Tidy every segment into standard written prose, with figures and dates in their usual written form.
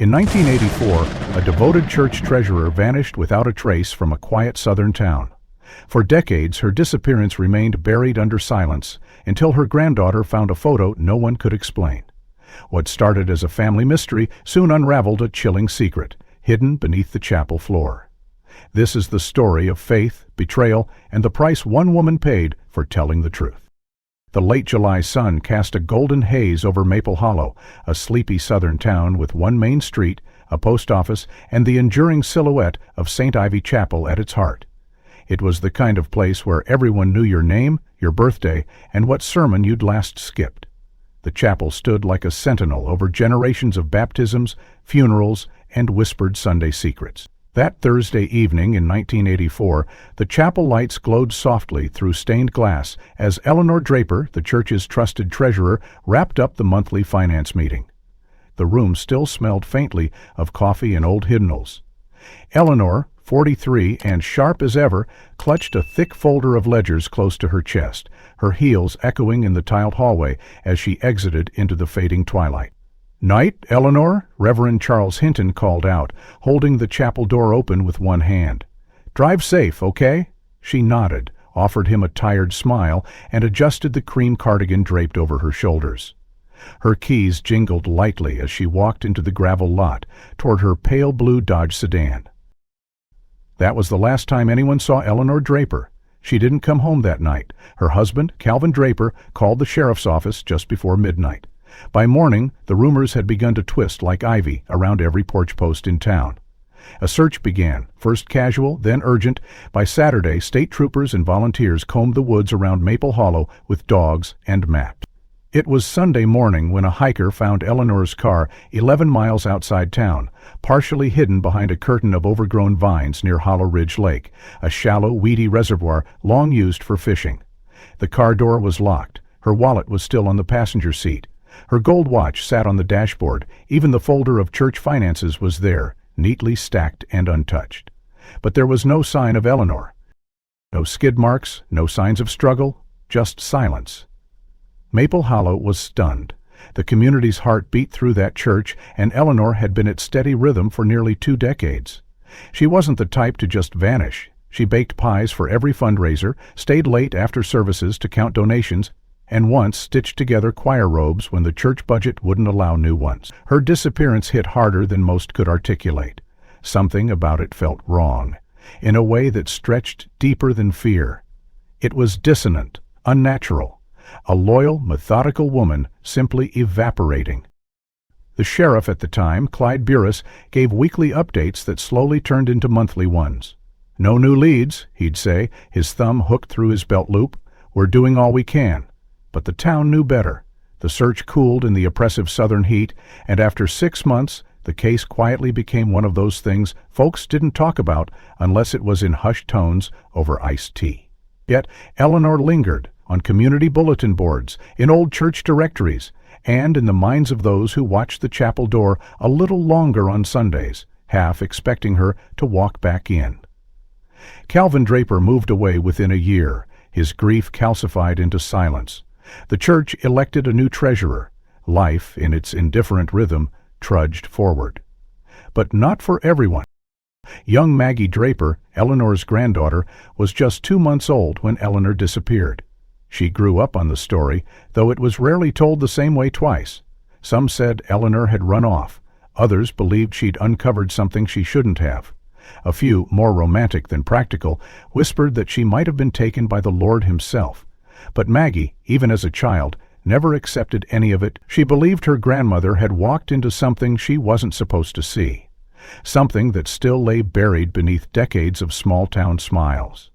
In 1984, a devoted church treasurer vanished without a trace from a quiet southern town. For decades, her disappearance remained buried under silence until her granddaughter found a photo no one could explain. What started as a family mystery soon unraveled a chilling secret, hidden beneath the chapel floor. This is the story of faith, betrayal, and the price one woman paid for telling the truth. The late July sun cast a golden haze over Maple Hollow, a sleepy southern town with one main street, a post office, and the enduring silhouette of St. Ivy Chapel at its heart. It was the kind of place where everyone knew your name, your birthday, and what sermon you'd last skipped. The chapel stood like a sentinel over generations of baptisms, funerals, and whispered Sunday secrets. That Thursday evening in 1984, the chapel lights glowed softly through stained glass as Eleanor Draper, the church's trusted treasurer, wrapped up the monthly finance meeting. The room still smelled faintly of coffee and old hymnals. Eleanor, 43 and sharp as ever, clutched a thick folder of ledgers close to her chest, her heels echoing in the tiled hallway as she exited into the fading twilight. "Night, Eleanor?" Reverend Charles Hinton called out, holding the chapel door open with one hand. "Drive safe, okay?" She nodded, offered him a tired smile, and adjusted the cream cardigan draped over her shoulders. Her keys jingled lightly as she walked into the gravel lot toward her pale blue Dodge sedan. That was the last time anyone saw Eleanor Draper. She didn't come home that night. Her husband, Calvin Draper, called the sheriff's office just before midnight. By morning, the rumors had begun to twist like ivy around every porch post in town. A search began, first casual, then urgent. By Saturday, state troopers and volunteers combed the woods around Maple Hollow with dogs and maps. It was Sunday morning when a hiker found Eleanor's car 11 miles outside town, partially hidden behind a curtain of overgrown vines near Hollow Ridge Lake, a shallow, weedy reservoir long used for fishing. The car door was locked. Her wallet was still on the passenger seat. Her gold watch sat on the dashboard. Even the folder of church finances was there, neatly stacked and untouched. But there was no sign of Eleanor. No skid marks, no signs of struggle, just silence. Maple Hollow was stunned. The community's heart beat through that church, and Eleanor had been its steady rhythm for nearly 2 decades. She wasn't the type to just vanish. She baked pies for every fundraiser, stayed late after services to count donations, and once stitched together choir robes when the church budget wouldn't allow new ones. Her disappearance hit harder than most could articulate. Something about it felt wrong, in a way that stretched deeper than fear. It was dissonant, unnatural. A loyal, methodical woman simply evaporating. The sheriff at the time, Clyde Burris, gave weekly updates that slowly turned into monthly ones. "No new leads," he'd say, his thumb hooked through his belt loop. "We're doing all we can." But the town knew better. The search cooled in the oppressive southern heat, and after 6 months, the case quietly became one of those things folks didn't talk about unless it was in hushed tones over iced tea. Yet Eleanor lingered on community bulletin boards, in old church directories, and in the minds of those who watched the chapel door a little longer on Sundays, half expecting her to walk back in. Calvin Draper moved away within a year, his grief calcified into silence. The church elected a new treasurer. Life, in its indifferent rhythm, trudged forward. But not for everyone. Young Maggie Draper, Eleanor's granddaughter, was just 2 months old when Eleanor disappeared. She grew up on the story, though it was rarely told the same way twice. Some said Eleanor had run off. Others believed she'd uncovered something she shouldn't have. A few, more romantic than practical, whispered that she might have been taken by the Lord himself. But Maggie, even as a child, never accepted any of it. She believed her grandmother had walked into something she wasn't supposed to see. Something that still lay buried beneath decades of small-town smiles.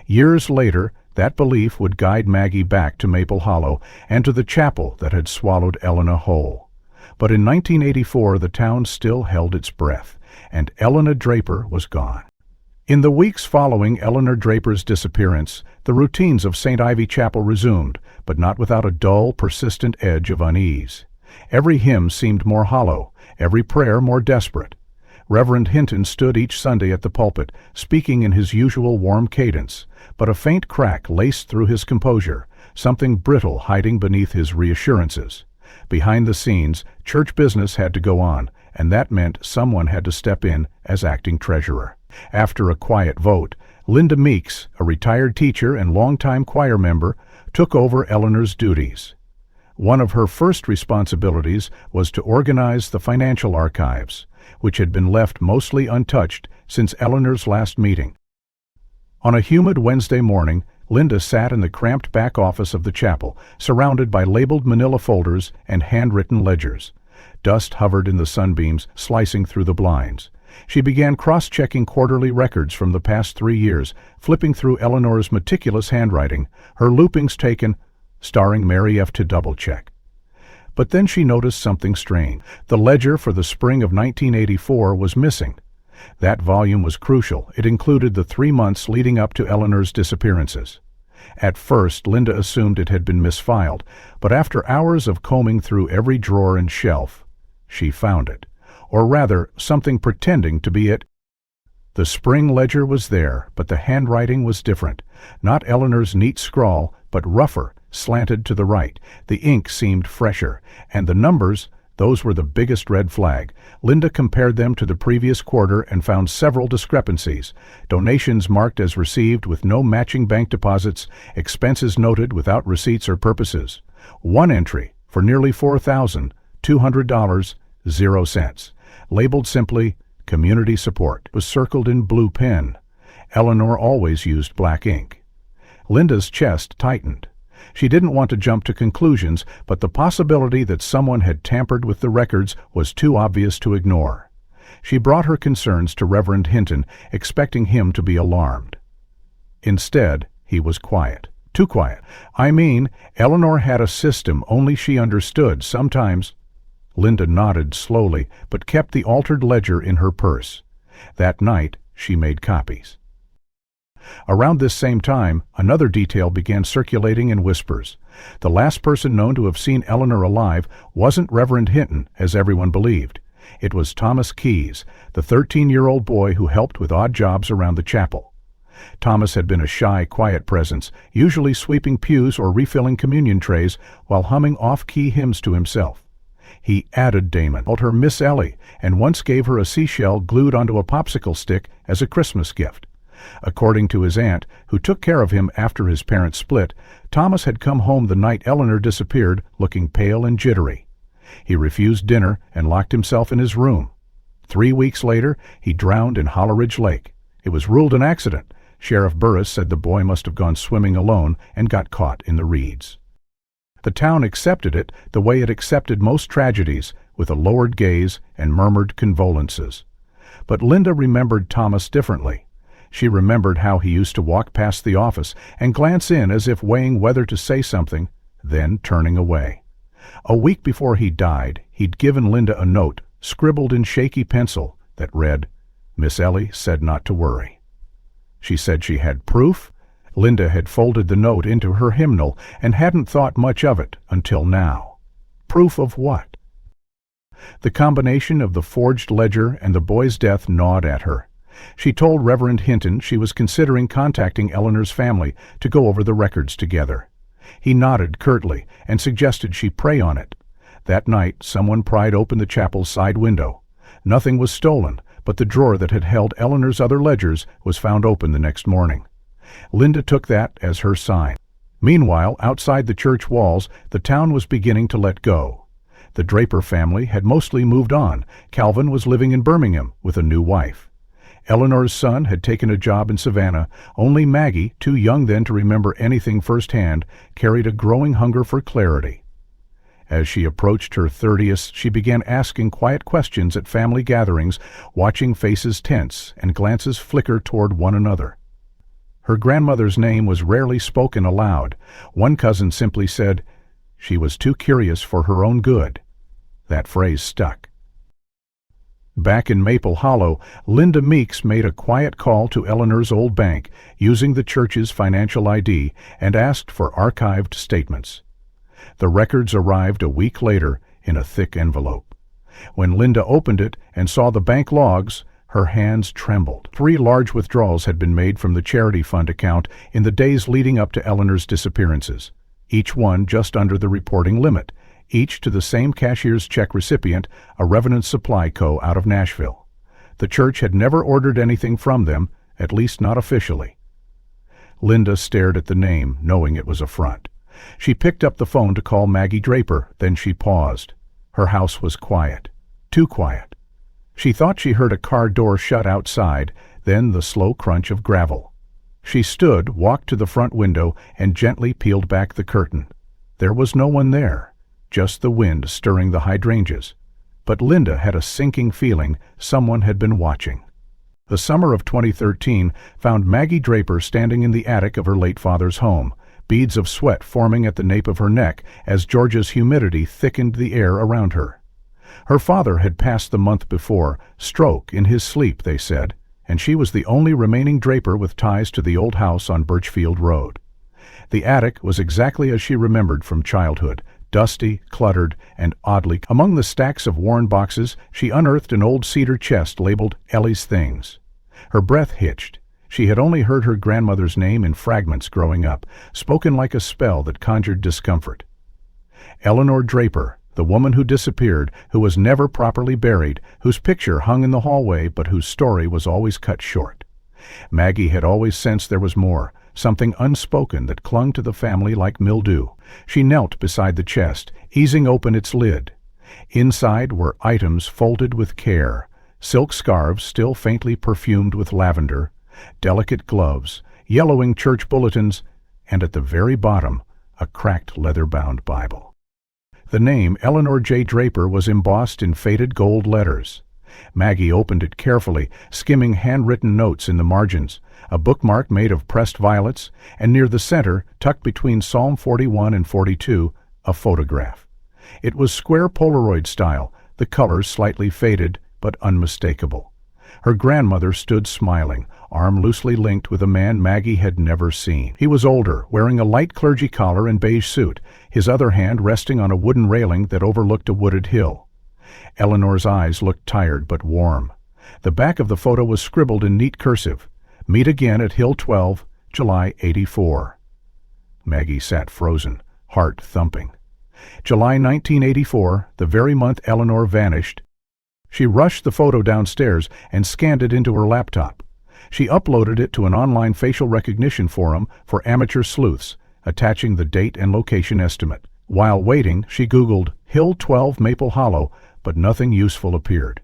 Years later, that belief would guide Maggie back to Maple Hollow and to the chapel that had swallowed Eleanor whole. But in 1984, the town still held its breath, and Eleanor Draper was gone. In the weeks following Eleanor Draper's disappearance, the routines of St. Ivy Chapel resumed, but not without a dull, persistent edge of unease. Every hymn seemed more hollow, every prayer more desperate. Reverend Hinton stood each Sunday at the pulpit, speaking in his usual warm cadence, but a faint crack laced through his composure, something brittle hiding beneath his reassurances. Behind the scenes, church business had to go on, and that meant someone had to step in as acting treasurer. After a quiet vote, Linda Meeks, a retired teacher and longtime choir member, took over Eleanor's duties. One of her first responsibilities was to organize the financial archives, which had been left mostly untouched since Eleanor's last meeting. On a humid Wednesday morning, Linda sat in the cramped back office of the chapel, surrounded by labeled manila folders and handwritten ledgers. Dust hovered in the sunbeams, slicing through the blinds. She began cross-checking quarterly records from the past 3 years, flipping through Eleanor's meticulous handwriting, her loopings taken, starring Mary F. to double-check. But then she noticed something strange. The ledger for the spring of 1984 was missing. That volume was crucial. It included the 3 months leading up to Eleanor's disappearances. At first, Linda assumed it had been misfiled, but after hours of combing through every drawer and shelf, she found it. Or rather, something pretending to be it. The spring ledger was there, but the handwriting was different. Not Eleanor's neat scrawl, but rougher, slanted to the right. The ink seemed fresher, and the numbers, those were the biggest red flag. Linda compared them to the previous quarter and found several discrepancies. Donations marked as received with no matching bank deposits, expenses noted without receipts or purposes. One entry for nearly $4,200, 0 cents. Labeled simply, Community Support, was circled in blue pen. Eleanor always used black ink. Linda's chest tightened. She didn't want to jump to conclusions, but the possibility that someone had tampered with the records was too obvious to ignore. She brought her concerns to Reverend Hinton, expecting him to be alarmed. Instead, he was quiet. Too quiet. I mean, Eleanor had a system only she understood. Sometimes. Linda nodded slowly, but kept the altered ledger in her purse. That night, she made copies. Around this same time, another detail began circulating in whispers. The last person known to have seen Eleanor alive wasn't Reverend Hinton, as everyone believed. It was Thomas Keyes, the 13-year-old boy who helped with odd jobs around the chapel. Thomas had been a shy, quiet presence, usually sweeping pews or refilling communion trays while humming off-key hymns to himself. He added Damon, called her Miss Ellie, and once gave her a seashell glued onto a popsicle stick as a Christmas gift. According to his aunt, who took care of him after his parents split, Thomas had come home the night Eleanor disappeared, looking pale and jittery. He refused dinner and locked himself in his room. 3 weeks later, he drowned in Holleridge Lake. It was ruled an accident. Sheriff Burris said the boy must have gone swimming alone and got caught in the reeds. The town accepted it the way it accepted most tragedies, with a lowered gaze and murmured condolences. But Linda remembered Thomas differently. She remembered how he used to walk past the office and glance in as if weighing whether to say something, then turning away. A week before he died, he'd given Linda a note, scribbled in shaky pencil, that read, "Miss Ellie said not to worry." She said she had proof. Linda had folded the note into her hymnal and hadn't thought much of it until now. Proof of what? The combination of the forged ledger and the boy's death gnawed at her. She told Reverend Hinton she was considering contacting Eleanor's family to go over the records together. He nodded curtly and suggested she pray on it. That night, someone pried open the chapel's side window. Nothing was stolen, but the drawer that had held Eleanor's other ledgers was found open the next morning. Linda took that as her sign. Meanwhile, outside the church walls, the town was beginning to let go. The Draper family had mostly moved on. Calvin was living in Birmingham with a new wife. Eleanor's son had taken a job in Savannah. Only Maggie, too young then to remember anything firsthand, carried a growing hunger for clarity. As she approached her 30th, she began asking quiet questions at family gatherings, watching faces tense and glances flicker toward one another. Her grandmother's name was rarely spoken aloud. One cousin simply said, "She was too curious for her own good." That phrase stuck. Back in Maple Hollow, Linda Meeks made a quiet call to Eleanor's old bank, using the church's financial ID, and asked for archived statements. The records arrived a week later in a thick envelope. When Linda opened it and saw the bank logs, her hands trembled. 3 large withdrawals had been made from the charity fund account in the days leading up to Eleanor's disappearances, each one just under the reporting limit. each to the same cashier's check recipient, a Revenant Supply Co. out of Nashville. The church had never ordered anything from them, at least not officially. Linda stared at the name, knowing it was a front. She picked up the phone to call Maggie Draper, then she paused. Her house was quiet. Too quiet. She thought she heard a car door shut outside, then the slow crunch of gravel. She stood, walked to the front window, and gently peeled back the curtain. There was no one there, just the wind stirring the hydrangeas. But Linda had a sinking feeling someone had been watching. The summer of 2013 found Maggie Draper standing in the attic of her late father's home, beads of sweat forming at the nape of her neck as Georgia's humidity thickened the air around her. Her father had passed the month before, stroke in his sleep, they said, and she was the only remaining Draper with ties to the old house on Birchfield Road. The attic was exactly as she remembered from childhood, dusty, cluttered, and oddly. Among the stacks of worn boxes, she unearthed an old cedar chest labeled Ellie's Things. Her breath hitched. She had only heard her grandmother's name in fragments growing up, spoken like a spell that conjured discomfort. Eleanor Draper, the woman who disappeared, who was never properly buried, whose picture hung in the hallway but whose story was always cut short. Maggie had always sensed there was more, something unspoken that clung to the family like mildew. She knelt beside the chest, easing open its lid. Inside were items folded with care, silk scarves still faintly perfumed with lavender, delicate gloves, yellowing church bulletins, and at the very bottom, a cracked leather-bound Bible. The name Eleanor J. Draper was embossed in faded gold letters. Maggie opened it carefully, skimming handwritten notes in the margins, a bookmark made of pressed violets, and near the center, tucked between Psalm 41 and 42, a photograph. It was square Polaroid style, the colors slightly faded, but unmistakable. Her grandmother stood smiling, arm loosely linked with a man Maggie had never seen. He was older, wearing a light clergy collar and beige suit, his other hand resting on a wooden railing that overlooked a wooded hill. Eleanor's eyes looked tired but warm. The back of the photo was scribbled in neat cursive. Meet again at Hill 12, July 84. Maggie sat frozen, heart thumping. July 1984, the very month Eleanor vanished. She rushed the photo downstairs and scanned it into her laptop. She uploaded it to an online facial recognition forum for amateur sleuths, attaching the date and location estimate. While waiting, she Googled Hill 12 Maple Hollow, but nothing useful appeared.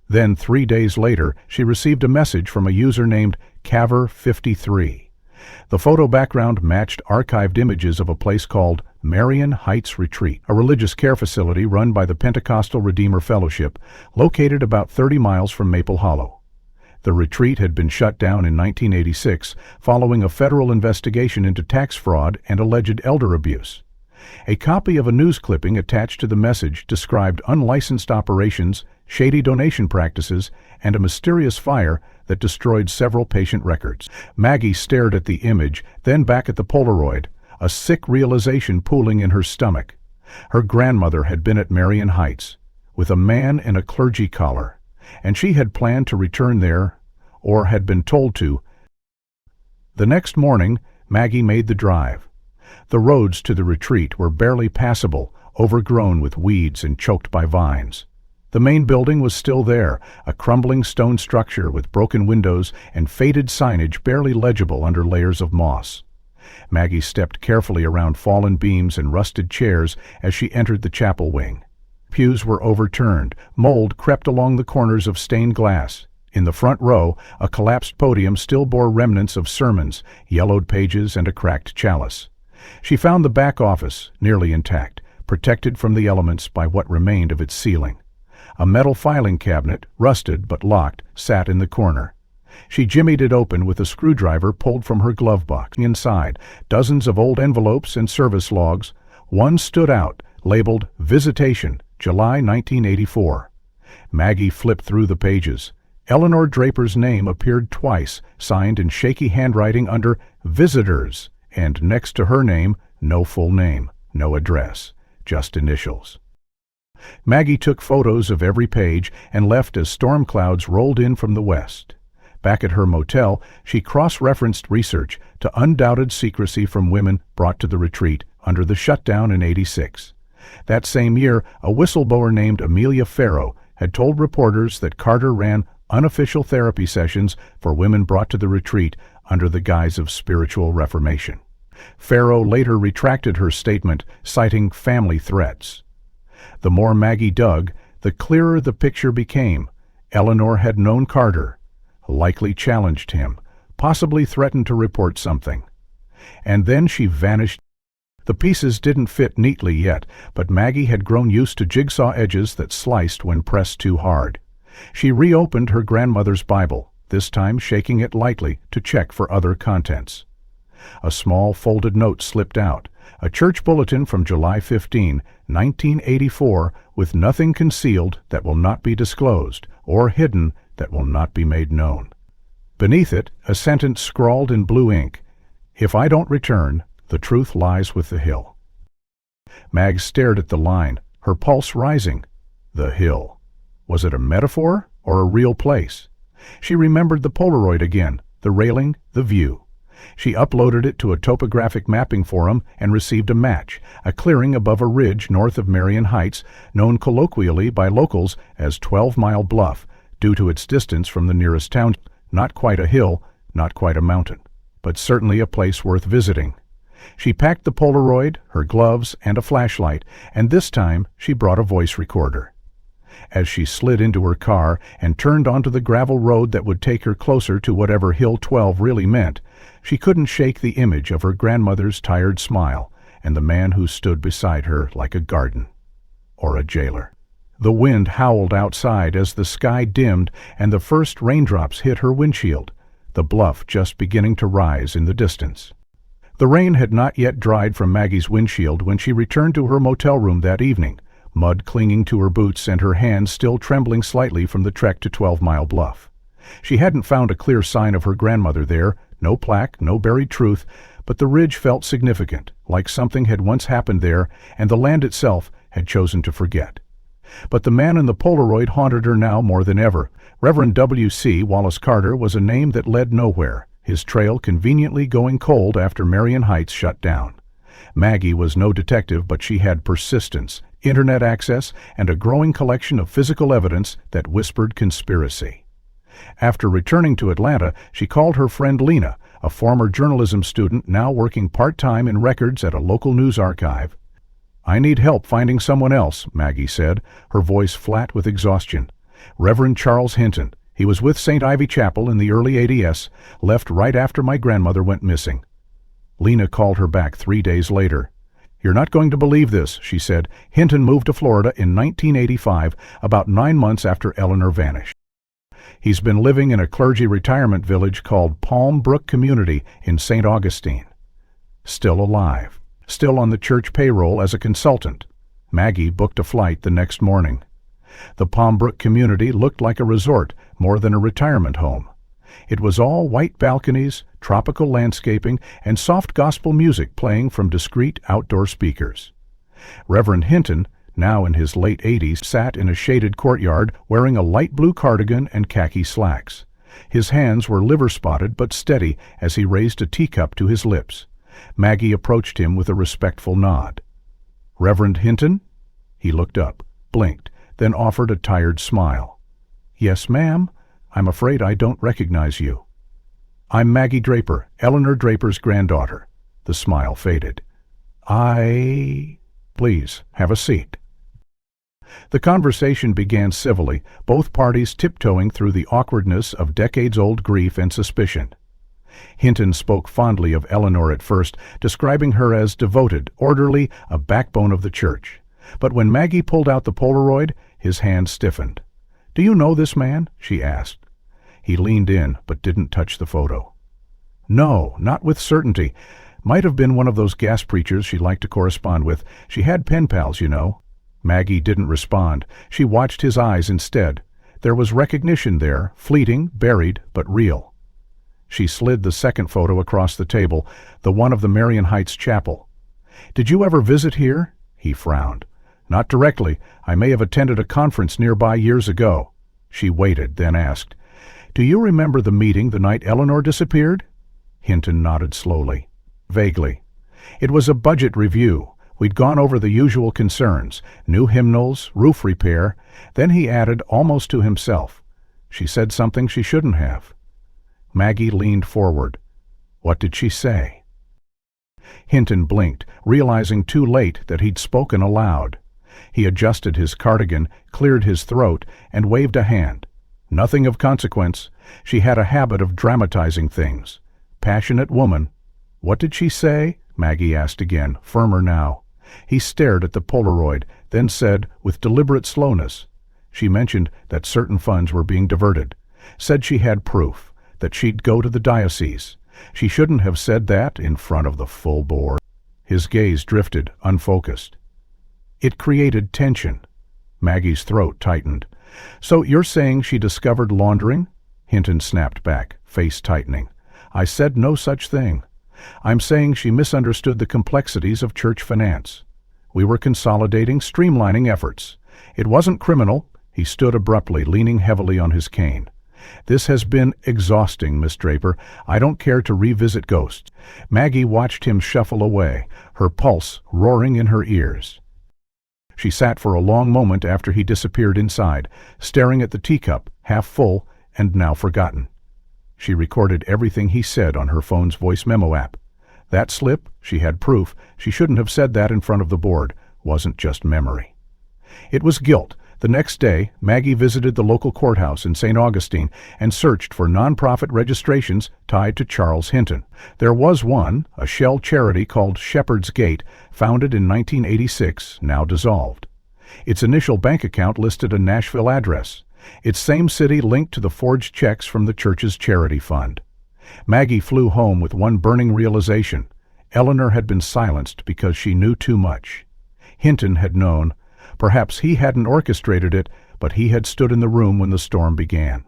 Then 3 days later, she received a message from a user named Caver53. The photo background matched archived images of a place called Marion Heights Retreat, a religious care facility run by the Pentecostal Redeemer Fellowship, located about 30 miles from Maple Hollow. The retreat had been shut down in 1986 following a federal investigation into tax fraud and alleged elder abuse. A copy of a news clipping attached to the message described unlicensed operations, shady donation practices, and a mysterious fire that destroyed several patient records. Maggie stared at the image, then back at the Polaroid, a sick realization pooling in her stomach. Her grandmother had been at Marion Heights, with a man in a clergy collar, and she had planned to return there, or had been told to. The next morning, Maggie made the drive. The roads to the retreat were barely passable, overgrown with weeds and choked by vines. The main building was still there, a crumbling stone structure with broken windows and faded signage barely legible under layers of moss. Maggie stepped carefully around fallen beams and rusted chairs as she entered the chapel wing. Pews were overturned, mold crept along the corners of stained glass. In the front row, a collapsed podium still bore remnants of sermons, yellowed pages, and a cracked chalice. She found the back office, nearly intact, protected from the elements by what remained of its ceiling. A metal filing cabinet, rusted but locked, sat in the corner. She jimmied it open with a screwdriver pulled from her glove box. Inside, dozens of old envelopes and service logs. One stood out, labeled Visitation, July 1984. Maggie flipped through the pages. Eleanor Draper's name appeared twice, signed in shaky handwriting under Visitors, and next to her name, no full name, no address, just initials. Maggie took photos of every page and left as storm clouds rolled in from the west. Back at her motel, she cross-referenced research to undoubted secrecy from women brought to the retreat under the shutdown in '86. That same year, a whistleblower named Amelia Farrow had told reporters that Carter ran unofficial therapy sessions for women brought to the retreat under the guise of spiritual reformation. Farrow later retracted her statement, citing family threats. The more Maggie dug, the clearer the picture became. Eleanor had known Carter, likely challenged him, possibly threatened to report something. And then she vanished. The pieces didn't fit neatly yet, but Maggie had grown used to jigsaw edges that sliced when pressed too hard. She reopened her grandmother's Bible, this time shaking it lightly to check for other contents. A small folded note slipped out, a church bulletin from July 15, 1984, with nothing concealed that will not be disclosed, or hidden that will not be made known. Beneath it, a sentence scrawled in blue ink, "If I don't return, the truth lies with the hill." Mag stared at the line, her pulse rising. The hill. Was it a metaphor or a real place? She remembered the Polaroid again, the railing, the view. She uploaded it to a topographic mapping forum and received a match, a clearing above a ridge north of Marion Heights, known colloquially by locals as 12-Mile Bluff, due to its distance from the nearest town. Not quite a hill, not quite a mountain, but certainly a place worth visiting. She packed the Polaroid, her gloves, and a flashlight, and this time she brought a voice recorder. As she slid into her car and turned onto the gravel road that would take her closer to whatever Hill 12 really meant, she couldn't shake the image of her grandmother's tired smile and the man who stood beside her like a garden or a jailer. The wind howled outside as the sky dimmed and the first raindrops hit her windshield, the bluff just beginning to rise in the distance. The rain had not yet dried from Maggie's windshield when she returned to her motel room that evening, mud clinging to her boots and her hands still trembling slightly from the trek to 12-Mile Bluff. She hadn't found a clear sign of her grandmother there, no plaque, no buried truth, but the ridge felt significant, like something had once happened there and the land itself had chosen to forget. But the man in the Polaroid haunted her now more than ever. Reverend W.C. Wallace Carter was a name that led nowhere, his trail conveniently going cold after Marion Heights shut down. Maggie was no detective, but she had persistence, internet access, and a growing collection of physical evidence that whispered conspiracy. After returning to Atlanta, she called her friend Lena, a former journalism student now working part-time in records at a local news archive. "I need help finding someone else," Maggie said, her voice flat with exhaustion. "Reverend Charles Hinton. He was with St. Ivy Chapel in the early 80s, left right after my grandmother went missing." Lena called her back 3 days later. "You're not going to believe this," she said. "Hinton moved to Florida in 1985, about 9 months after Eleanor vanished. He's been living in a clergy retirement village called Palm Brook Community in St. Augustine. Still alive. Still on the church payroll as a consultant." Maggie booked a flight the next morning. The Palm Brook community looked like a resort more than a retirement home. It was all white balconies, tropical landscaping, and soft gospel music playing from discreet outdoor speakers. Reverend Hinton, now in his late 80s, sat in a shaded courtyard wearing a light blue cardigan and khaki slacks. His hands were liver-spotted but steady as he raised a teacup to his lips. Maggie approached him with a respectful nod. "Reverend Hinton?" He looked up, blinked, then offered a tired smile. "Yes, ma'am. I'm afraid I don't recognize you." "I'm Maggie Draper, Eleanor Draper's granddaughter." The smile faded. Please, have a seat." The conversation began civilly, both parties tiptoeing through the awkwardness of decades-old grief and suspicion. Hinton spoke fondly of Eleanor at first, describing her as devoted, orderly, a backbone of the church. But when Maggie pulled out the Polaroid, his hand stiffened. "Do you know this man?" she asked. He leaned in, but didn't touch the photo. "No, not with certainty. Might have been one of those gas preachers she liked to correspond with. She had pen pals, you know." Maggie didn't respond. She watched his eyes instead. There was recognition there, fleeting, buried, but real. She slid the second photo across the table, the one of the Marion Heights Chapel. "Did you ever visit here?" He frowned. "Not directly. I may have attended a conference nearby years ago." She waited, then asked, "Do you remember the meeting the night Eleanor disappeared?" Hinton nodded slowly. "Vaguely. It was a budget review. We'd gone over the usual concerns, new hymnals, roof repair. Then he added, almost to himself, "She said something she shouldn't have." Maggie leaned forward. "What did she say?" Hinton blinked, realizing too late that he'd spoken aloud. He adjusted his cardigan, cleared his throat, and waved a hand. "Nothing of consequence. She had a habit of dramatizing things. Passionate woman." "What did she say?" Maggie asked again, firmer now. He stared at the Polaroid, then said, with deliberate slowness, "She mentioned that certain funds were being diverted. Said she had proof, that she'd go to the diocese. She shouldn't have said that in front of the full board." His gaze drifted, unfocused. It created tension. Maggie's throat tightened. "So you're saying she discovered laundering?" Hinton snapped back, face tightening. "I said no such thing. I'm saying she misunderstood the complexities of church finance. We were consolidating, streamlining efforts. It wasn't criminal." He stood abruptly, leaning heavily on his cane. "This has been exhausting, Miss Draper. I don't care to revisit ghosts." Maggie watched him shuffle away, her pulse roaring in her ears. She sat for a long moment after he disappeared inside, staring at the teacup, half full and now forgotten. She recorded everything he said on her phone's voice memo app. That slip, she had proof, she shouldn't have said that in front of the board, wasn't just memory. It was guilt. The next day, Maggie visited the local courthouse in St. Augustine and searched for nonprofit registrations tied to Charles Hinton. There was one, a shell charity called Shepherd's Gate, founded in 1986, now dissolved. Its initial bank account listed a Nashville address. Its same city linked to the forged checks from the church's charity fund. Maggie flew home with one burning realization. Eleanor had been silenced because she knew too much. Hinton had known. Perhaps he hadn't orchestrated it, but he had stood in the room when the storm began.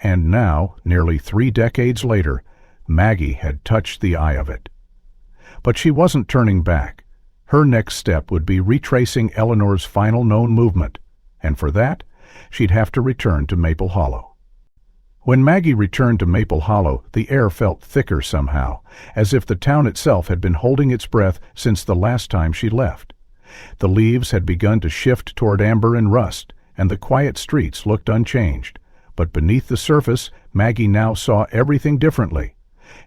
And now, nearly 3 decades later, Maggie had touched the eye of it. But she wasn't turning back. Her next step would be retracing Eleanor's final known movement, and for that, she'd have to return to Maple Hollow. When Maggie returned to Maple Hollow, the air felt thicker somehow, as if the town itself had been holding its breath since the last time she left. The leaves had begun to shift toward amber and rust, and the quiet streets looked unchanged. But beneath the surface, Maggie now saw everything differently.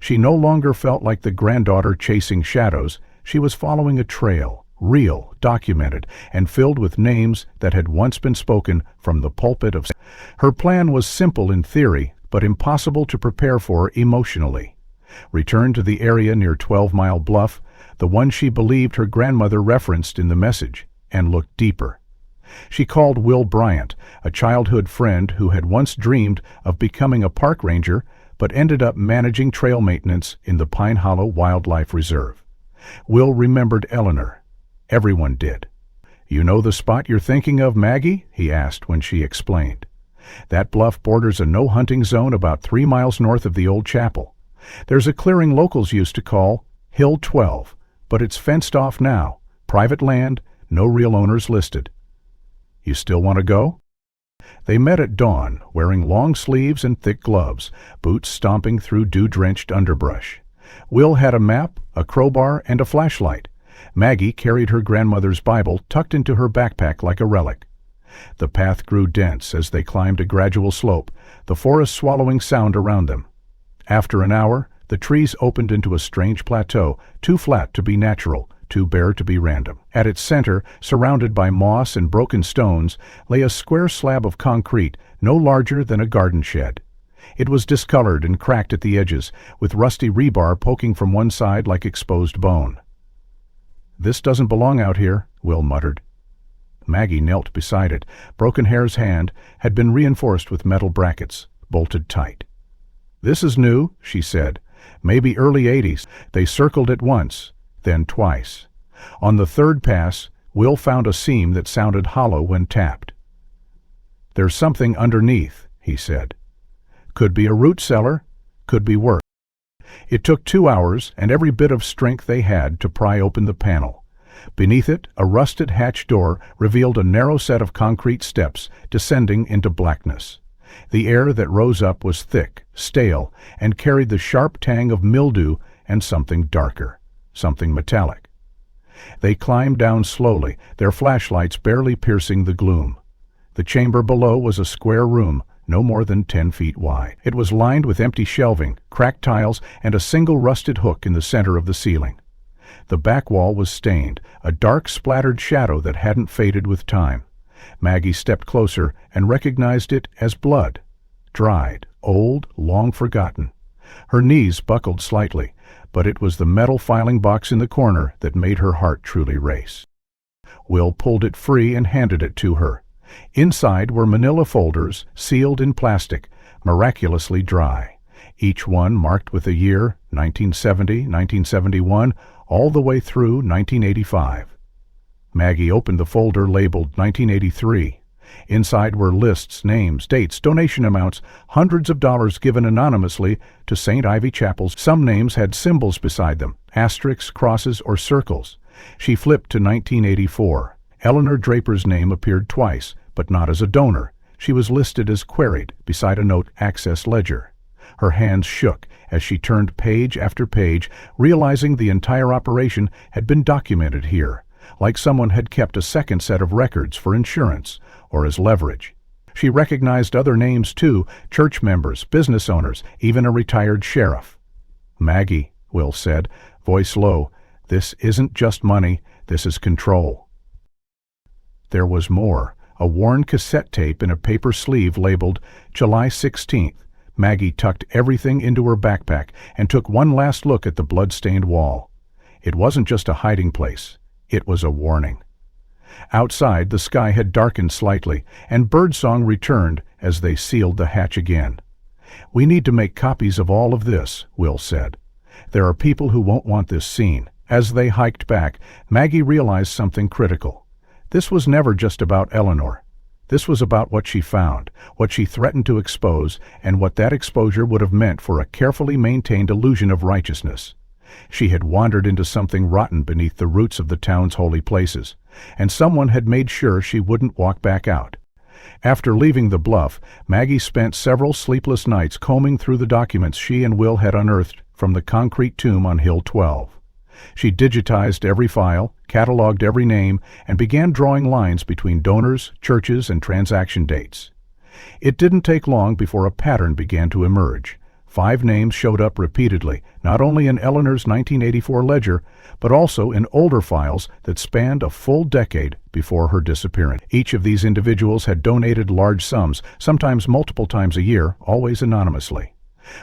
She no longer felt like the granddaughter chasing shadows. She was following a trail, real, documented, and filled with names that had once been spoken from the pulpit of... Her plan was simple in theory, but impossible to prepare for emotionally. Return to the area near 12 Mile Bluff, the one she believed her grandmother referenced in the message, and looked deeper. She called Will Bryant, a childhood friend who had once dreamed of becoming a park ranger, but ended up managing trail maintenance in the Pine Hollow Wildlife Reserve. Will remembered Eleanor. Everyone did. "You know the spot you're thinking of, Maggie?" he asked when she explained. "That bluff borders a no-hunting zone about 3 miles north of the old chapel. There's a clearing locals used to call Hill 12, but it's fenced off now, private land, no real owners listed. You still want to go?" They met at dawn, wearing long sleeves and thick gloves, boots stomping through dew-drenched underbrush. Will had a map, a crowbar, and a flashlight. Maggie carried her grandmother's Bible tucked into her backpack like a relic. The path grew dense as they climbed a gradual slope, the forest swallowing sound around them. After an hour, the trees opened into a strange plateau, too flat to be natural, too bare to be random. At its center, surrounded by moss and broken stones, lay a square slab of concrete, no larger than a garden shed. It was discolored and cracked at the edges, with rusty rebar poking from one side like exposed bone. "This doesn't belong out here," Will muttered. Maggie knelt beside it. Broken Hare's hand had been reinforced with metal brackets, bolted tight. "This is new," she said. "Maybe early 80s. They circled it once, then twice. On the third pass, Will found a seam that sounded hollow when tapped. "There's something underneath," he said. "Could be a root cellar, could be worse." It took 2 hours and every bit of strength they had to pry open the panel. Beneath it, a rusted hatch door revealed a narrow set of concrete steps descending into blackness. The air that rose up was thick, stale, and carried the sharp tang of mildew and something darker, something metallic. They climbed down slowly, their flashlights barely piercing the gloom. The chamber below was a square room, no more than 10 feet wide. It was lined with empty shelving, cracked tiles, and a single rusted hook in the center of the ceiling. The back wall was stained, a dark splattered shadow that hadn't faded with time. Maggie stepped closer and recognized it as blood. Dried, old, long forgotten. Her knees buckled slightly, but it was the metal filing box in the corner that made her heart truly race. Will pulled it free and handed it to her. Inside were manila folders, sealed in plastic, miraculously dry. Each one marked with a year, 1970, 1971, all the way through 1985. Maggie opened the folder labeled 1983. Inside were lists, names, dates, donation amounts, hundreds of dollars given anonymously to St. Ivy Chapels. Some names had symbols beside them, asterisks, crosses, or circles. She flipped to 1984. Eleanor Draper's name appeared twice, but not as a donor. She was listed as queried beside a note access ledger. Her hands shook as she turned page after page, realizing the entire operation had been documented here, like someone had kept a second set of records for insurance or as leverage. She recognized other names too, church members, business owners, even a retired sheriff. "Maggie," Will said, voice low, "this isn't just money, this is control." There was more, a worn cassette tape in a paper sleeve labeled July 16th. Maggie tucked everything into her backpack and took one last look at the blood-stained wall. It wasn't just a hiding place, it was a warning. Outside, the sky had darkened slightly, and birdsong returned as they sealed the hatch again. "We need to make copies of all of this," Will said. "There are people who won't want this seen." As they hiked back, Maggie realized something critical. This was never just about Eleanor. This was about what she found, what she threatened to expose, and what that exposure would have meant for a carefully maintained illusion of righteousness. She had wandered into something rotten beneath the roots of the town's holy places, and someone had made sure she wouldn't walk back out. After leaving the bluff, Maggie spent several sleepless nights combing through the documents she and Will had unearthed from the concrete tomb on Hill 12. She digitized every file, cataloged every name, and began drawing lines between donors, churches, and transaction dates. It didn't take long before a pattern began to emerge. 5 names showed up repeatedly, not only in Eleanor's 1984 ledger, but also in older files that spanned a full decade before her disappearance. Each of these individuals had donated large sums, sometimes multiple times a year, always anonymously.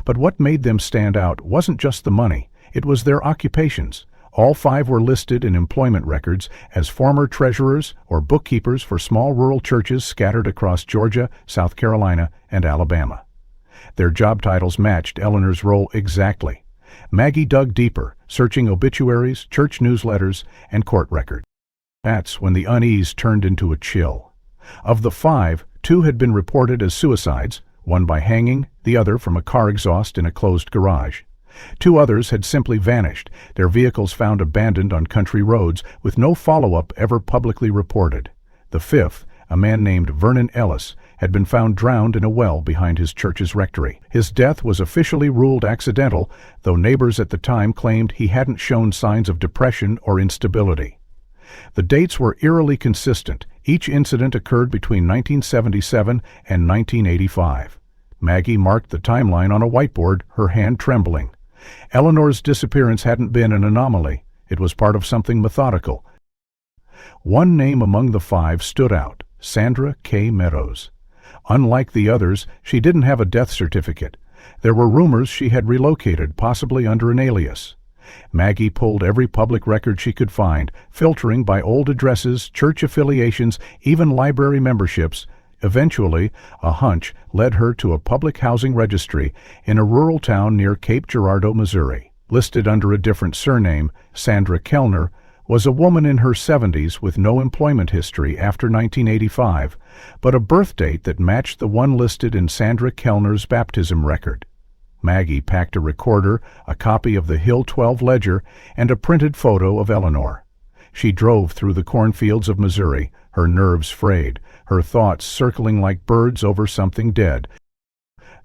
But what made them stand out wasn't just the money, it was their occupations. All 5 were listed in employment records as former treasurers or bookkeepers for small rural churches scattered across Georgia, South Carolina, and Alabama. Their job titles matched Eleanor's role exactly. Maggie dug deeper, searching obituaries, church newsletters, and court records. That's when the unease turned into a chill. Of the 5, 2 had been reported as suicides, one by hanging, the other from a car exhaust in a closed garage. 2 others had simply vanished, their vehicles found abandoned on country roads with no follow-up ever publicly reported. The 5th, a man named Vernon Ellis, had been found drowned in a well behind his church's rectory. His death was officially ruled accidental, though neighbors at the time claimed he hadn't shown signs of depression or instability. The dates were eerily consistent. Each incident occurred between 1977 and 1985. Maggie marked the timeline on a whiteboard, her hand trembling. Eleanor's disappearance hadn't been an anomaly. It was part of something methodical. One name among the 5 stood out, Sandra K. Meadows. Unlike the others, she didn't have a death certificate. There were rumors she had relocated, possibly under an alias. Maggie pulled every public record she could find, filtering by old addresses, church affiliations, even library memberships. Eventually, a hunch led her to a public housing registry in a rural town near Cape Girardeau, Missouri. Listed under a different surname, Sandra Kellner was a woman in her 70s with no employment history after 1985, but a birth date that matched the one listed in Sandra Kellner's baptism record. Maggie packed a recorder, a copy of the Hill 12 ledger, and a printed photo of Eleanor. She drove through the cornfields of Missouri, her nerves frayed, her thoughts circling like birds over something dead.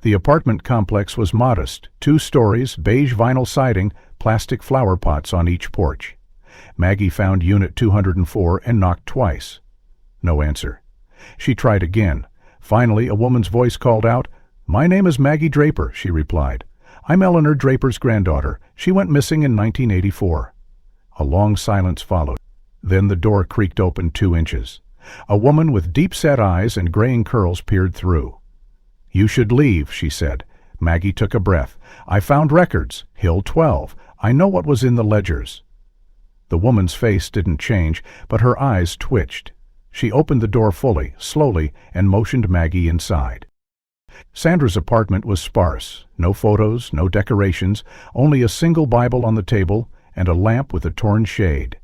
The apartment complex was modest, 2 stories, beige vinyl siding, plastic flower pots on each porch. Maggie found Unit 204 and knocked twice. No answer. She tried again. Finally, a woman's voice called out, "My name is Maggie Draper," she replied. "I'm Eleanor Draper's granddaughter. She went missing in 1984. A long silence followed. Then the door creaked open 2 inches. A woman with deep-set eyes and graying curls peered through. "You should leave," she said. Maggie took a breath. "I found records. Hill 12. I know what was in the ledgers." The woman's face didn't change, but her eyes twitched. She opened the door fully, slowly, and motioned Maggie inside. Sandra's apartment was sparse. No photos, no decorations, only a single Bible on the table and a lamp with a torn shade.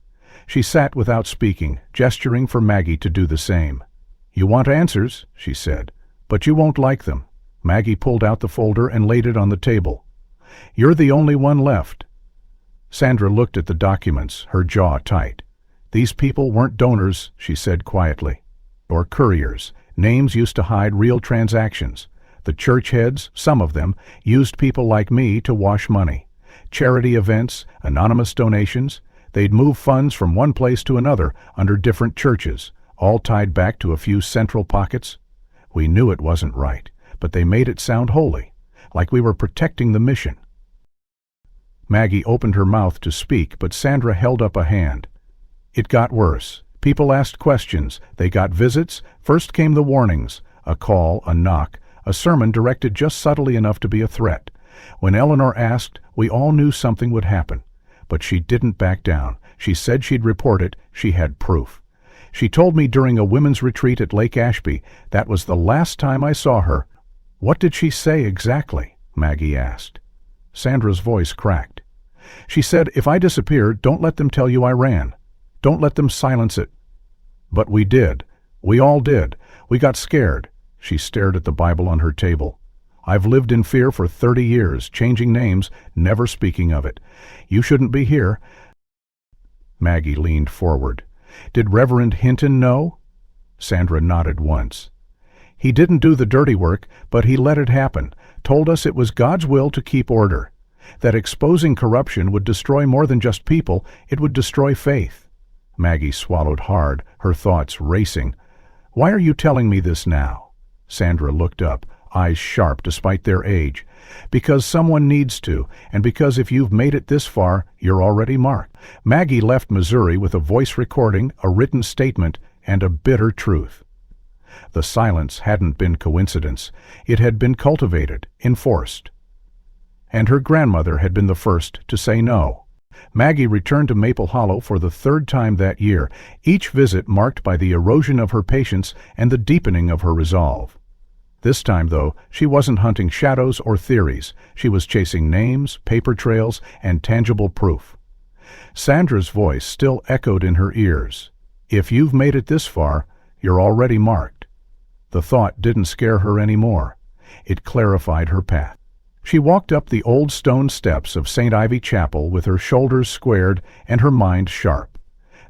She sat without speaking, gesturing for Maggie to do the same. "You want answers," she said, "but you won't like them." Maggie pulled out the folder and laid it on the table. "You're the only one left." Sandra looked at the documents, her jaw tight. "These people weren't donors," she said quietly, "or couriers. Names used to hide real transactions. The church heads, some of them, used people like me to wash money. Charity events, anonymous donations, they'd move funds from one place to another under different churches, all tied back to a few central pockets. We knew it wasn't right, but they made it sound holy, like we were protecting the mission." Maggie opened her mouth to speak, but Sandra held up a hand. "It got worse. People asked questions. They got visits. First came the warnings. A call, a knock, a sermon directed just subtly enough to be a threat. When Eleanor asked, we all knew something would happen. But she didn't back down. She said she'd report it. She had proof. She told me during a women's retreat at Lake Ashby that was the last time I saw her." "What did she say exactly?" Maggie asked. Sandra's voice cracked. "She said, if I disappeared, don't let them tell you I ran. Don't let them silence it." "But we did. We all did. We got scared." She stared at the Bible on her table. "I've lived in fear for 30 years, changing names, never speaking of it. You shouldn't be here." Maggie leaned forward. "Did Reverend Hinton know?" Sandra nodded once. "He didn't do the dirty work, but he let it happen, told us it was God's will to keep order, that exposing corruption would destroy more than just people, it would destroy faith." Maggie swallowed hard, her thoughts racing. "Why are you telling me this now?" Sandra looked up, eyes sharp despite their age. "Because someone needs to, and because if you've made it this far, you're already marked." Maggie left Missouri with a voice recording, a written statement, and a bitter truth. The silence hadn't been coincidence. It had been cultivated, enforced. And her grandmother had been the first to say no. Maggie returned to Maple Hollow for the 3rd time that year, each visit marked by the erosion of her patience and the deepening of her resolve. This time, though, she wasn't hunting shadows or theories. She was chasing names, paper trails, and tangible proof. Sandra's voice still echoed in her ears. "If you've made it this far, you're already marked." The thought didn't scare her anymore. It clarified her path. She walked up the old stone steps of St. Ivy Chapel with her shoulders squared and her mind sharp.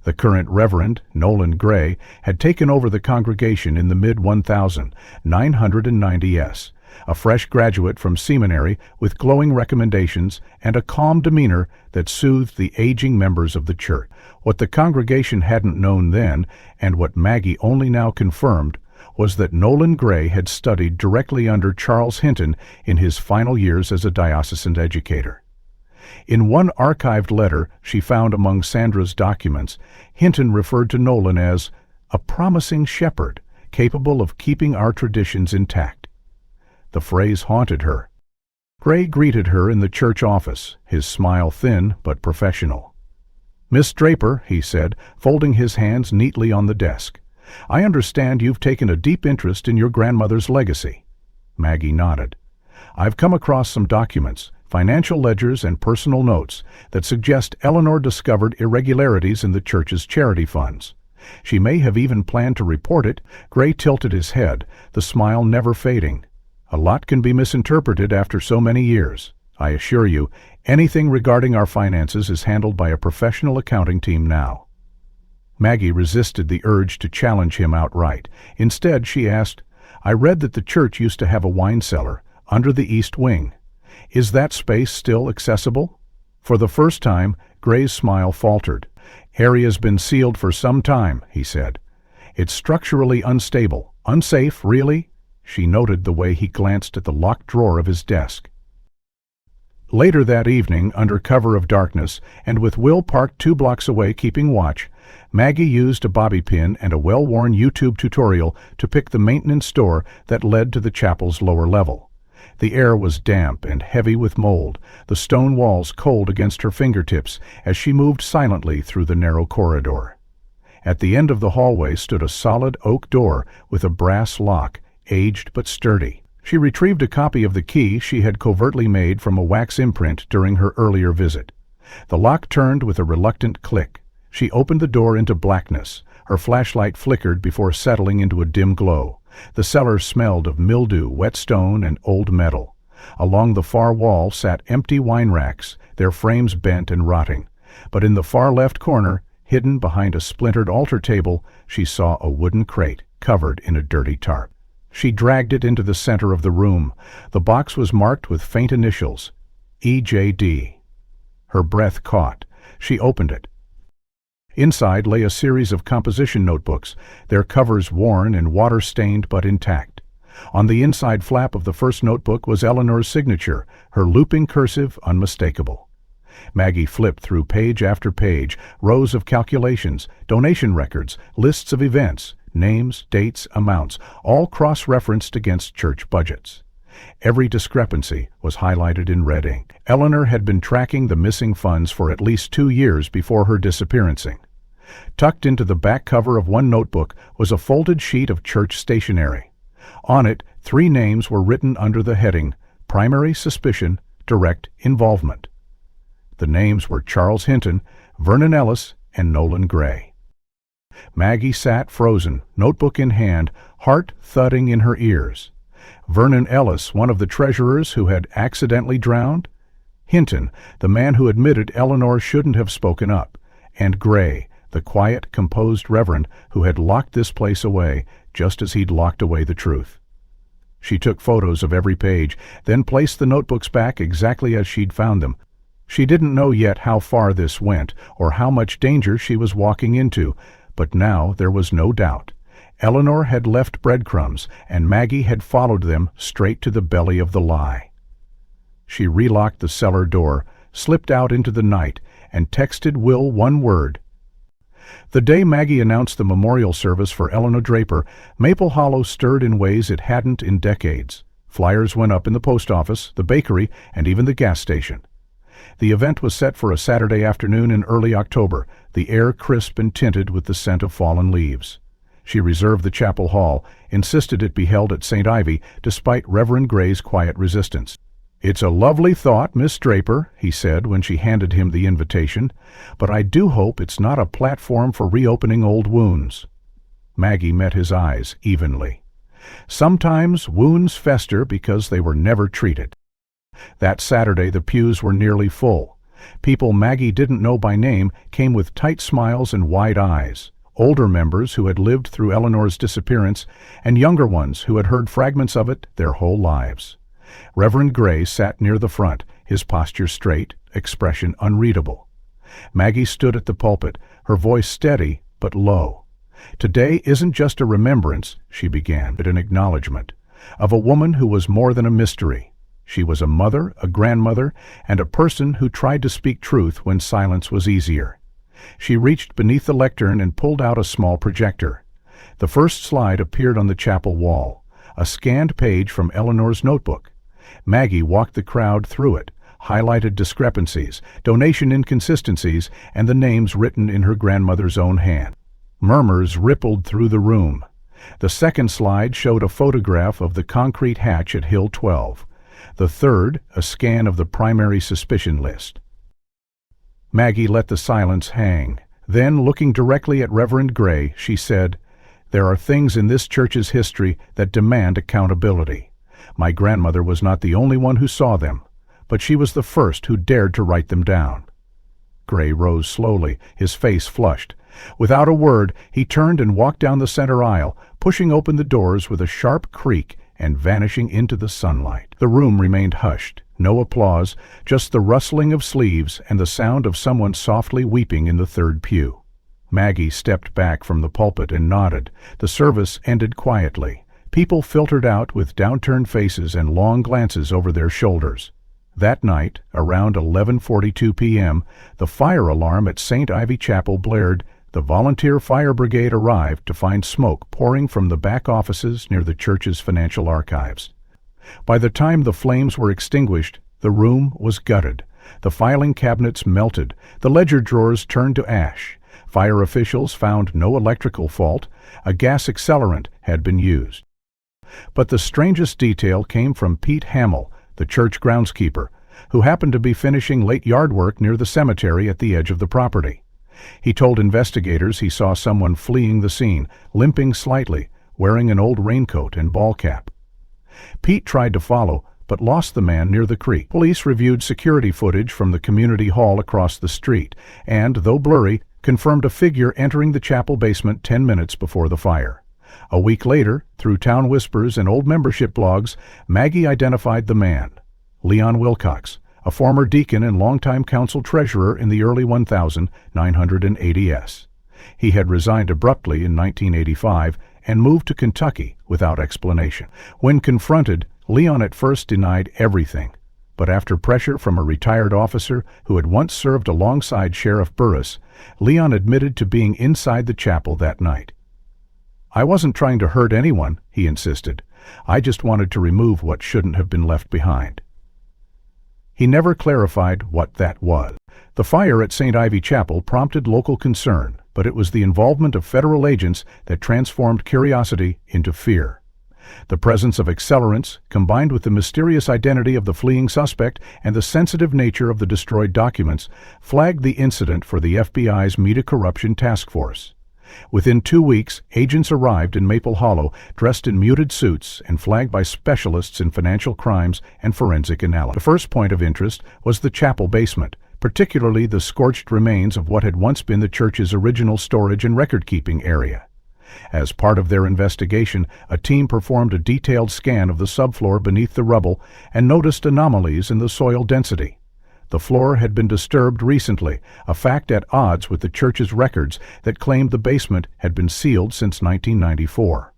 The current Reverend, Nolan Gray, had taken over the congregation in the mid-1990s, a fresh graduate from seminary with glowing recommendations and a calm demeanor that soothed the aging members of the church. What the congregation hadn't known then, and what Maggie only now confirmed, was that Nolan Gray had studied directly under Charles Hinton in his final years as a diocesan educator. In one archived letter she found among Sandra's documents, Hinton referred to Nolan as a promising shepherd, capable of keeping our traditions intact. The phrase haunted her. Gray greeted her in the church office, his smile thin but professional. "Miss Draper," he said, folding his hands neatly on the desk, "I understand you've taken a deep interest in your grandmother's legacy." Maggie nodded. "I've come across some documents, financial ledgers and personal notes, that suggest Eleanor discovered irregularities in the church's charity funds. She may have even planned to report it." Gray tilted his head, the smile never fading. "A lot can be misinterpreted after so many years. I assure you, anything regarding our finances is handled by a professional accounting team now." Maggie resisted the urge to challenge him outright. Instead, she asked, "I read that the church used to have a wine cellar under the east wing. Is that space still accessible?" For the first time, Gray's smile faltered. "Area's been sealed for some time," he said. "It's structurally unstable. Unsafe, really?" She noted the way he glanced at the locked drawer of his desk. Later that evening, under cover of darkness, and with Will parked 2 blocks away keeping watch, Maggie used a bobby pin and a well-worn YouTube tutorial to pick the maintenance door that led to the chapel's lower level. The air was damp and heavy with mold, the stone walls cold against her fingertips as she moved silently through the narrow corridor. At the end of the hallway stood a solid oak door with a brass lock, aged but sturdy. She retrieved a copy of the key she had covertly made from a wax imprint during her earlier visit. The lock turned with a reluctant click. She opened the door into blackness. Her flashlight flickered before settling into a dim glow. The cellar smelled of mildew, wet stone, and old metal. Along the far wall sat empty wine racks, their frames bent and rotting. But in the far left corner, hidden behind a splintered altar table, she saw a wooden crate covered in a dirty tarp. She dragged it into the center of the room. The box was marked with faint initials, EJD. Her breath caught. She opened it. Inside lay a series of composition notebooks, their covers worn and water-stained but intact. On the inside flap of the first notebook was Eleanor's signature, her looping cursive unmistakable. Maggie flipped through page after page, rows of calculations, donation records, lists of events, names, dates, amounts, all cross-referenced against church budgets. Every discrepancy was highlighted in red ink. Eleanor had been tracking the missing funds for at least 2 years before her disappearancing. Tucked into the back cover of one notebook was a folded sheet of church stationery. On it, 3 names were written under the heading, Primary Suspicion, Direct Involvement. The names were Charles Hinton, Vernon Ellis, and Nolan Gray. Maggie sat frozen, notebook in hand, heart thudding in her ears. Vernon Ellis, one of the treasurers who had accidentally drowned? Hinton, the man who admitted Eleanor shouldn't have spoken up. And Gray, the quiet, composed reverend who had locked this place away, just as he'd locked away the truth. She took photos of every page, then placed the notebooks back exactly as she'd found them. She didn't know yet how far this went, or how much danger she was walking into, but now there was no doubt. Eleanor had left breadcrumbs, and Maggie had followed them straight to the belly of the lie. She relocked the cellar door, slipped out into the night, and texted Will one word. The day Maggie announced the memorial service for Eleanor Draper, Maple Hollow stirred in ways it hadn't in decades. Flyers went up in the post office, the bakery, and even the gas station. The event was set for a Saturday afternoon in early October, the air crisp and tinted with the scent of fallen leaves. She reserved the chapel hall, insisted it be held at St. Ivy, despite Reverend Gray's quiet resistance. "It's a lovely thought, Miss Draper," he said when she handed him the invitation, "but I do hope it's not a platform for reopening old wounds." Maggie met his eyes evenly. Sometimes wounds fester because they were never treated. That Saturday the pews were nearly full. People Maggie didn't know by name came with tight smiles and wide eyes. Older members who had lived through Eleanor's disappearance, and younger ones who had heard fragments of it their whole lives. Reverend Gray sat near the front, his posture straight, expression unreadable. Maggie stood at the pulpit, her voice steady but low. "Today isn't just a remembrance," she began, but an acknowledgement, of a woman who was more than a mystery. She was a mother, a grandmother, and a person who tried to speak truth when silence was easier. She reached beneath the lectern and pulled out a small projector. The first slide appeared on the chapel wall, a scanned page from Eleanor's notebook. Maggie walked the crowd through it, highlighted discrepancies, donation inconsistencies, and the names written in her grandmother's own hand. Murmurs rippled through the room. The second slide showed a photograph of the concrete hatch at Hill 12. The third, a scan of the primary suspicion list. Maggie let the silence hang. Then, looking directly at Reverend Gray, she said, "There are things in this church's history that demand accountability. My grandmother was not the only one who saw them, but she was the first who dared to write them down." Gray rose slowly, his face flushed. Without a word, he turned and walked down the center aisle, pushing open the doors with a sharp creak and vanishing into the sunlight. The room remained hushed. No applause, just the rustling of sleeves and the sound of someone softly weeping in the third pew. Maggie stepped back from the pulpit and nodded. The service ended quietly. People filtered out with downturned faces and long glances over their shoulders. That night, around 11:42 p.m., the fire alarm at St. Ivy Chapel blared. The volunteer fire brigade arrived to find smoke pouring from the back offices near the church's financial archives. By the time the flames were extinguished, the room was gutted. The filing cabinets melted. The ledger drawers turned to ash. Fire officials found no electrical fault. A gas accelerant had been used. But the strangest detail came from Pete Hamill, the church groundskeeper, who happened to be finishing late yard work near the cemetery at the edge of the property. He told investigators he saw someone fleeing the scene, limping slightly, wearing an old raincoat and ball cap. Pete tried to follow, but lost the man near the creek. Police reviewed security footage from the community hall across the street, and, though blurry, confirmed a figure entering the chapel basement 10 minutes before the fire. A week later, through town whispers and old membership blogs, Maggie identified the man, Leon Wilcox, a former deacon and longtime council treasurer in the early 1980s. He had resigned abruptly in 1985 and moved to Kentucky without explanation. When confronted, Leon at first denied everything, but after pressure from a retired officer who had once served alongside Sheriff Burris, Leon admitted to being inside the chapel that night. "I wasn't trying to hurt anyone," he insisted. "I just wanted to remove what shouldn't have been left behind." He never clarified what that was. The fire at St. Ivy Chapel prompted local concern, but it was the involvement of federal agents that transformed curiosity into fear. The presence of accelerants, combined with the mysterious identity of the fleeing suspect and the sensitive nature of the destroyed documents, flagged the incident for the FBI's Media Corruption Task Force. Within 2 weeks, agents arrived in Maple Hollow, dressed in muted suits and flagged by specialists in financial crimes and forensic analysis. The first point of interest was the chapel basement, particularly the scorched remains of what had once been the church's original storage and record-keeping area. As part of their investigation, a team performed a detailed scan of the subfloor beneath the rubble and noticed anomalies in the soil density. The floor had been disturbed recently, a fact at odds with the church's records that claimed the basement had been sealed since 1994.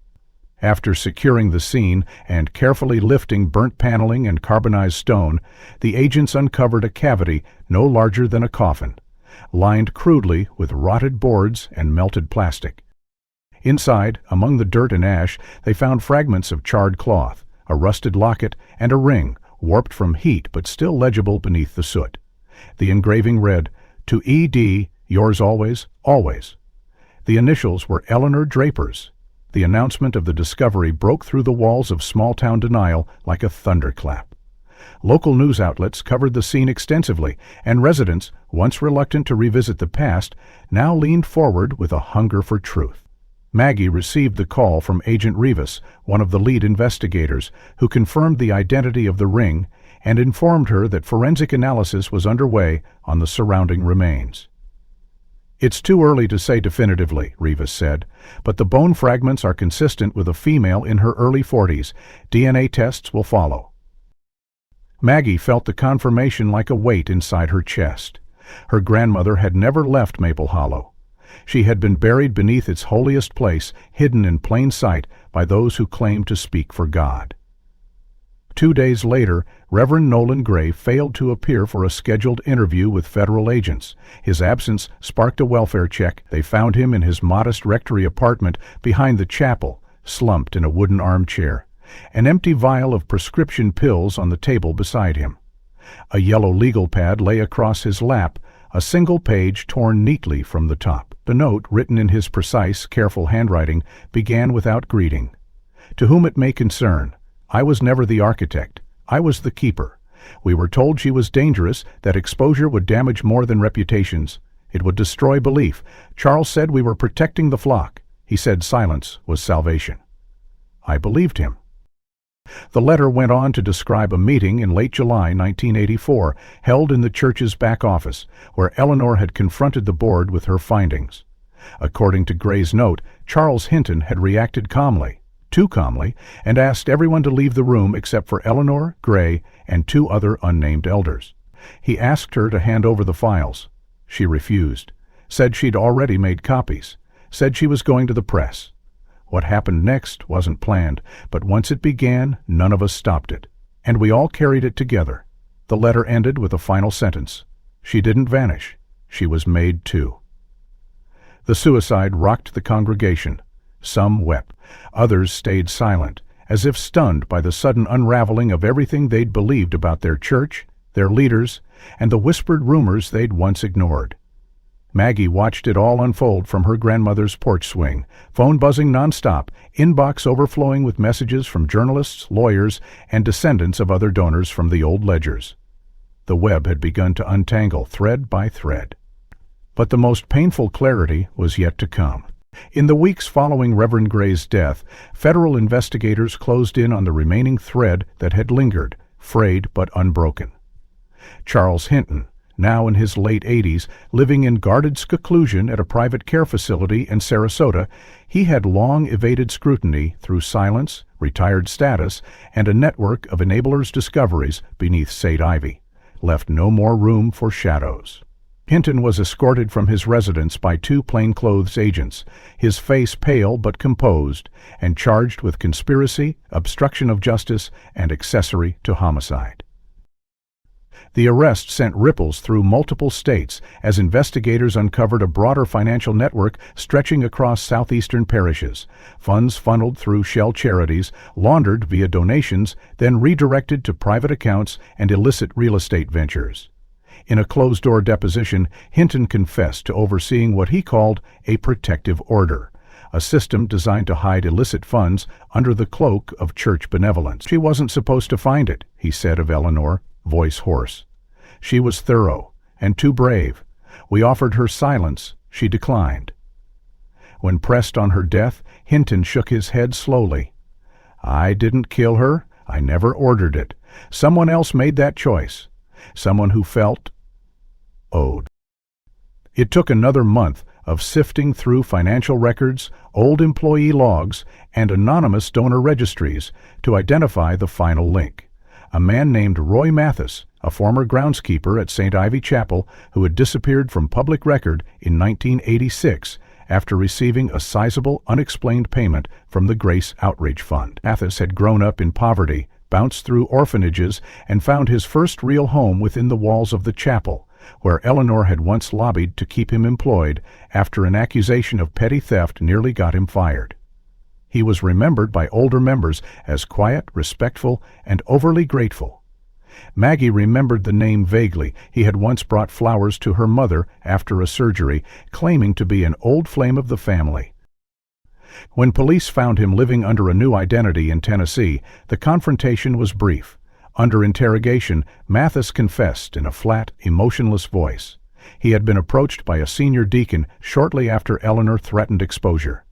After securing the scene and carefully lifting burnt paneling and carbonized stone, the agents uncovered a cavity no larger than a coffin, lined crudely with rotted boards and melted plastic. Inside, among the dirt and ash, they found fragments of charred cloth, a rusted locket, and a ring, warped from heat but still legible beneath the soot. The engraving read, "To E.D., yours always, always." The initials were Eleanor Draper's. The announcement of the discovery broke through the walls of small-town denial like a thunderclap. Local news outlets covered the scene extensively, and residents, once reluctant to revisit the past, now leaned forward with a hunger for truth. Maggie received the call from Agent Rivas, one of the lead investigators, who confirmed the identity of the ring and informed her that forensic analysis was underway on the surrounding remains. "It's too early to say definitively," Rivas said, "but the bone fragments are consistent with a female in her early 40s. DNA tests will follow." Maggie felt the confirmation like a weight inside her chest. Her grandmother had never left Maple Hollow. She had been buried beneath its holiest place, hidden in plain sight by those who claimed to speak for God. 2 days later, Reverend Nolan Gray failed to appear for a scheduled interview with federal agents. His absence sparked a welfare check. They found him in his modest rectory apartment behind the chapel, slumped in a wooden armchair, an empty vial of prescription pills on the table beside him. A yellow legal pad lay across his lap, a single page torn neatly from the top. The note, written in his precise, careful handwriting, began without greeting. "To whom it may concern, I was never the architect. I was the keeper. We were told she was dangerous, that exposure would damage more than reputations. It would destroy belief. Charles said we were protecting the flock. He said silence was salvation." I believed him. The letter went on to describe a meeting in late July 1984, held in the church's back office, where Eleanor had confronted the board with her findings. According to Gray's note, Charles Hinton had reacted calmly, too calmly, and asked everyone to leave the room except for Eleanor, Gray, and 2 other unnamed elders. He asked her to hand over the files. She refused, said she'd already made copies, said she was going to the press. What happened next wasn't planned, but once it began, none of us stopped it. And we all carried it together. The letter ended with a final sentence. She didn't vanish. She was made too. The suicide rocked the congregation. Some wept. Others stayed silent, as if stunned by the sudden unraveling of everything they'd believed about their church, their leaders, and the whispered rumors they'd once ignored. Maggie watched it all unfold from her grandmother's porch swing, phone buzzing nonstop, inbox overflowing with messages from journalists, lawyers, and descendants of other donors from the old ledgers. The web had begun to untangle thread by thread. But the most painful clarity was yet to come. In the weeks following Reverend Gray's death, federal investigators closed in on the remaining thread that had lingered, frayed but unbroken. Charles Hinton, now in his late 80s, living in guarded seclusion at a private care facility in Sarasota, he had long evaded scrutiny through silence, retired status, and a network of enablers' discoveries beneath St. Ivy, left no more room for shadows. Hinton was escorted from his residence by 2 plainclothes agents, his face pale but composed, and charged with conspiracy, obstruction of justice, and accessory to homicide. The arrest sent ripples through multiple states as investigators uncovered a broader financial network stretching across southeastern parishes, funds funneled through shell charities, laundered via donations, then redirected to private accounts and illicit real estate ventures. In a closed-door deposition, Hinton confessed to overseeing what he called a protective order, a system designed to hide illicit funds under the cloak of church benevolence. She wasn't supposed to find it, he said of Eleanor, voice hoarse. She was thorough and too brave. We offered her silence. She declined. When pressed on her death, Hinton shook his head slowly. I didn't kill her. I never ordered it. Someone else made that choice. Someone who felt owed. It took another month of sifting through financial records, old employee logs, and anonymous donor registries to identify the final link. A man named Roy Mathis, a former groundskeeper at St. Ivy Chapel who had disappeared from public record in 1986 after receiving a sizable unexplained payment from the Grace Outreach Fund. Mathis had grown up in poverty, bounced through orphanages, and found his first real home within the walls of the chapel, where Eleanor had once lobbied to keep him employed after an accusation of petty theft nearly got him fired. He was remembered by older members as quiet, respectful, and overly grateful. Maggie remembered the name vaguely. He had once brought flowers to her mother after a surgery, claiming to be an old flame of the family. When police found him living under a new identity in Tennessee, the confrontation was brief. Under interrogation, Mathis confessed in a flat, emotionless voice. He had been approached by a senior deacon shortly after Eleanor threatened exposure.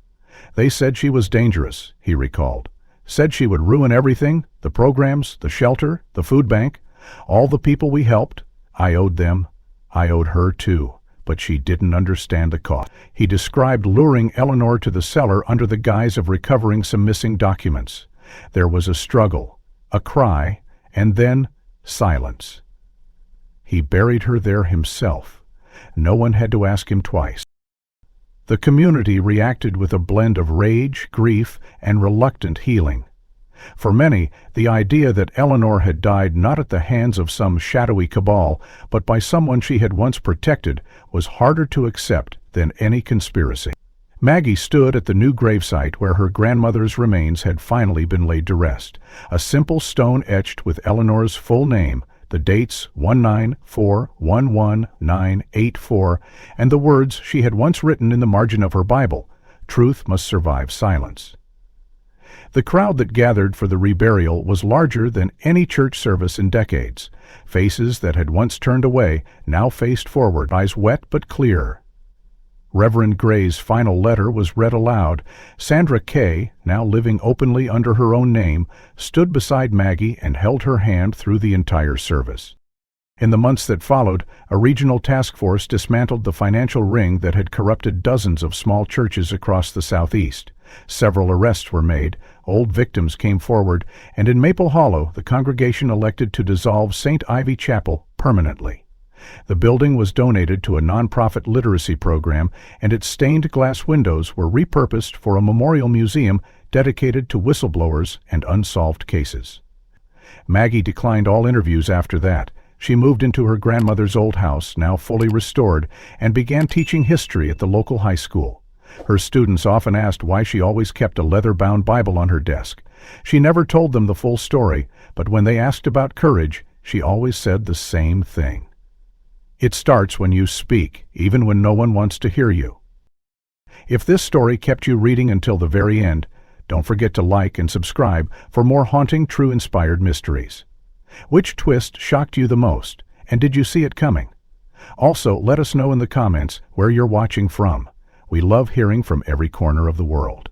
They said she was dangerous, he recalled. Said she would ruin everything, the programs, the shelter, the food bank, all the people we helped. I owed them. I owed her too, but she didn't understand the cost. He described luring Eleanor to the cellar under the guise of recovering some missing documents. There was a struggle, a cry, and then silence. He buried her there himself. No one had to ask him twice. The community reacted with a blend of rage, grief, and reluctant healing. For many, the idea that Eleanor had died not at the hands of some shadowy cabal, but by someone she had once protected, was harder to accept than any conspiracy. Maggie stood at the new gravesite where her grandmother's remains had finally been laid to rest, a simple stone etched with Eleanor's full name, the dates 194118984, and the words she had once written in the margin of her Bible, "Truth must survive silence." The crowd that gathered for the reburial was larger than any church service in decades. Faces that had once turned away now faced forward, eyes wet but clear. Reverend Gray's final letter was read aloud. Sandra Kay, now living openly under her own name, stood beside Maggie and held her hand through the entire service. In the months that followed, a regional task force dismantled the financial ring that had corrupted dozens of small churches across the Southeast. Several arrests were made, old victims came forward, and in Maple Hollow, the congregation elected to dissolve St. Ivy Chapel permanently. The building was donated to a nonprofit literacy program, and its stained glass windows were repurposed for a memorial museum dedicated to whistleblowers and unsolved cases. Maggie declined all interviews after that. She moved into her grandmother's old house, now fully restored, and began teaching history at the local high school. Her students often asked why she always kept a leather-bound Bible on her desk. She never told them the full story, but when they asked about courage, she always said the same thing. It starts when you speak, even when no one wants to hear you. If this story kept you reading until the very end, don't forget to like and subscribe for more haunting, true-inspired mysteries. Which twist shocked you the most, and did you see it coming? Also, let us know in the comments where you're watching from. We love hearing from every corner of the world.